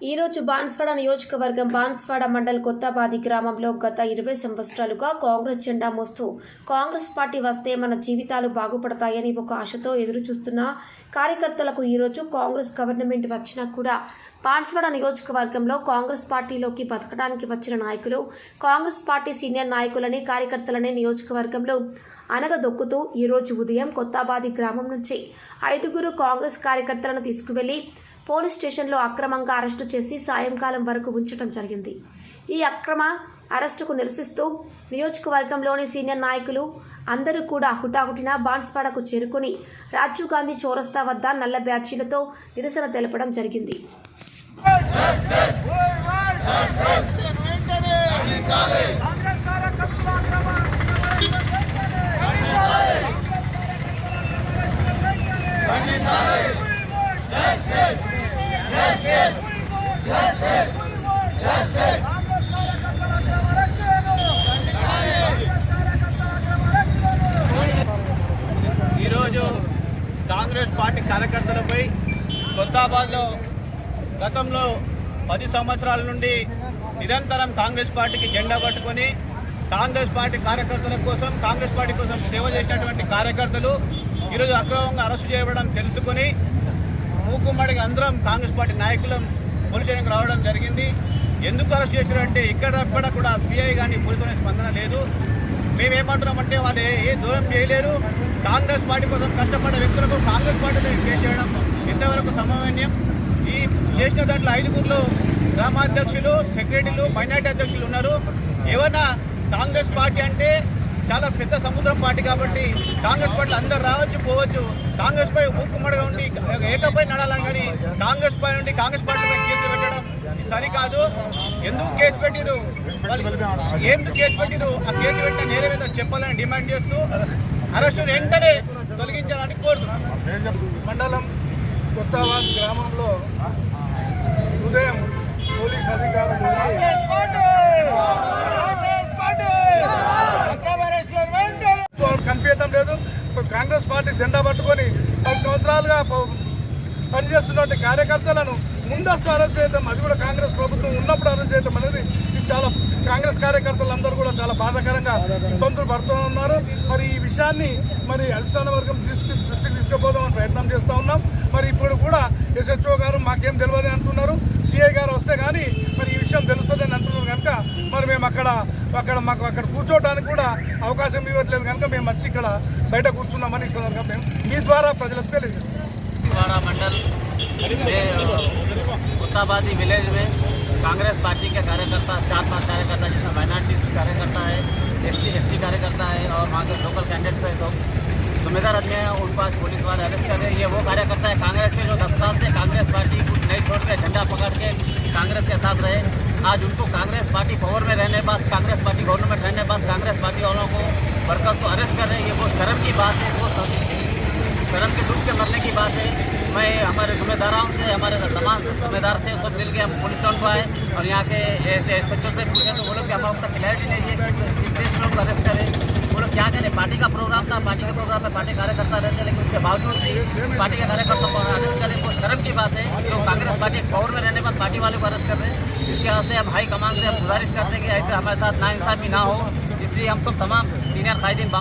ఈరోజు బాన్స్వాడ నియోజకవర్గం బాన్స్వాడ మండల్ కొత్తబాది గ్రామంలో గత 20 సంవత్సరాలుగా కాంగ్రెస్ జెండా మోస్తూ కాంగ్రెస్ పార్టీ వస్తే మన జీవితాలు బాగుపడతాయని ఒక ఆశతో ఎదురు చూస్తున్న కార్యకర్తలకు ఈరోజు కాంగ్రెస్ గవర్నమెంట్ వచ్చినా కూడా బాన్స్వాడ నియోజకవర్గంలో కాంగ్రెస్ పార్టీలోకి బతకడానికి వచ్చిన నాయకులు కాంగ్రెస్ పార్టీ సీనియర్ నాయకులని కార్యకర్తలనే నియోజకవర్గంలో అనగదొక్కుతూ ఈరోజు ఉదయం కొత్తబాది గ్రామం నుంచి 5 కాంగ్రెస్ కార్యకర్తలను తీసుకువెళ్లి పోలీస్ స్టేషన్లో అక్రమంగా అరెస్టు చేసి సాయంకాలం వరకు ఉంచడం జరిగింది. ఈ అక్రమ అరెస్టుకు నిరసిస్తూ నియోజకవర్గంలోని సీనియర్ నాయకులు అందరూ కూడా హుటాహుటిన బాన్స్వాడకు చేరుకుని రాజీవ్ గాంధీ చౌరస్తా వద్ద నల్ల బ్యాడ్జీలతో నిరసన తెలపడం జరిగింది. ఈరోజు కాంగ్రెస్ పార్టీ కార్యకర్తలపై కొత్తబాద్లో గతంలో 10 సంవత్సరాల నుండి నిరంతరం కాంగ్రెస్ పార్టీకి జెండా పట్టుకొని కాంగ్రెస్ పార్టీ కార్యకర్తల కోసం కాంగ్రెస్ పార్టీ కోసం సేవ చేసినటువంటి కార్యకర్తలు ఈరోజు అక్రమంగా అరెస్టు చేయబడడం తెలుసుకొని మూకుమ్మడిగా అందరం కాంగ్రెస్ పార్టీ నాయకులం పోలీస్ స్టేషన్కి రావడం జరిగింది. ఎందుకు అరెస్ట్ చేశారంటే ఇక్కడ కూడా సిఐ కానీ పోలీసుల స్పందన లేదు. మేమేమంటున్నామంటే వాళ్ళు ఏ దూరం చేయలేరు. కాంగ్రెస్ పార్టీ కోసం కష్టపడ్డ వ్యక్తులకు కాంగ్రెస్ పార్టీలో కేసు చేయడం ఎంతవరకు సమన్వయం. ఈ చేసిన దాంట్లో 5 గ్రామాధ్యక్షులు, సెక్రటరీలు, మైనార్టీ అధ్యక్షులు ఉన్నారు. ఏమన్నా కాంగ్రెస్ పార్టీ అంటే చాలా పెద్ద సముద్రం పార్టీ కాబట్టి కాంగ్రెస్ పార్టీలు అందరు రావచ్చు పోవచ్చు. కాంగ్రెస్ పై ఊకుమ్మడిగా ఉండి ఏకపై నడాలని కానీ కాంగ్రెస్ పై నుండి కాంగ్రెస్ పార్టీపై కేసులు పెట్టడం సరికాదు. ఎందుకు కేసు పెట్టిరు, ఎందుకు కేసు పెట్టిరు, ఆ కేసు పెట్టిన నేరమేదో చెప్పాలని డిమాండ్ చేస్తూ అరెస్టు వెంటనే తొలగించాలని కోరుతున్నాం. మండలం కొత్తబాద్ గ్రామంలో ఉదయం పోలీస్ అధికారులు కనిపించడం లేదు. కాంగ్రెస్ పార్టీ జెండా పట్టుకొని 10 సంవత్సరాలుగా పనిచేస్తున్నటువంటి కార్యకర్తలను ముందస్తు అరెస్ట్ చేయడం, అది కూడా కాంగ్రెస్ ప్రభుత్వం ఉన్నప్పుడు అరెస్ట్ చేయడం అనేది ఇది చాలా కాంగ్రెస్ కార్యకర్తలందరూ కూడా చాలా బాధాకరంగా ఇబ్బందులు పడుతూ ఉన్నారు. మరి ఈ విషయాన్ని మరి అధిష్టాన వర్గం దృష్టికి తీసుకుపోదామని ప్రయత్నం చేస్తూ ఉన్నాం. మరి ఇప్పుడు కూడా ఎస్హెచ్ఓ గారు మాకేం తెలియదు అంటున్నారు. సిఐ గారు వస్తే కానీ మరి ఈ విషయం తెలుస్తుంది అని అంటున్నారు కనుక మరి మేము మాకు అక్కడ కూర్చోవడానికి కూడా అవకాశం ఇవ్వట్లేదు కనుక మేము వచ్చి ఇక్కడ బయట కూర్చున్నామని ఇస్తున్నారు కనుక మేము మీ ద్వారా ప్రజలకు తెలియజేస్తాం. मंडल कोत्ताबादी विलेज में कांग्रेस पार्टी के कार्यकर्ता 4-5 कार्यकर्ता जिसमें माइनॉरिटी कार्यकर्ता है, एसटी कार्यकर्ता है और वहाँ के लोकल कैंडिडेट्स है, तो जिम्मेदार आदमी है, उन पास पुलिस वाले अरेस्ट कर रहे हैं. ये वो कार्यकर्ता है कांग्रेस के जो 10 साल से कांग्रेस पार्टी कुछ नहीं छोड़ के झंडा पकड़ के कांग्रेस के साथ रहे. आज उनको कांग्रेस पार्टी पावर में रहने बाद, कांग्रेस पार्टी गवर्नमेंट रहने बाद कांग्रेस पार्टी वालों को वर्कर्स को अरेस्ट कर रहे हैं. ये वो शर्म की बात है, वो शर्म के दुख के मरने की बात है. मैं हमारे जिम्मेदारों से, हमारे तमाम जिम्मेदार थे, सब मिल के हम पुलिस टाउन को आए और यहाँ के एसएचओ से पूछे तो वो लोग कि हमें उसका क्लैरिटी नहीं है कि किस लोग को अरेस्ट करें. वो लोग क्या करें, पार्टी का प्रोग्राम था, पार्टी के प्रोग्राम में पार्टी कार्यकर्ता रहते, लेकिन उसके बावजूद भी पार्टी के कार्यकर्ताओं को अरेस्ट करें, वो शर्म की बात है. जो कांग्रेस पार्टी पावर में रहने बाद पार्टी वालों को अरेस्ट कर रहे हैं, इसके वास्ते हम हाई कमान से हम गुजारिश करते हैं कि ऐसे हमारे साथ नाइंसाफी ना हो. इसलिए हम सब तमाम सीनियर कायदीन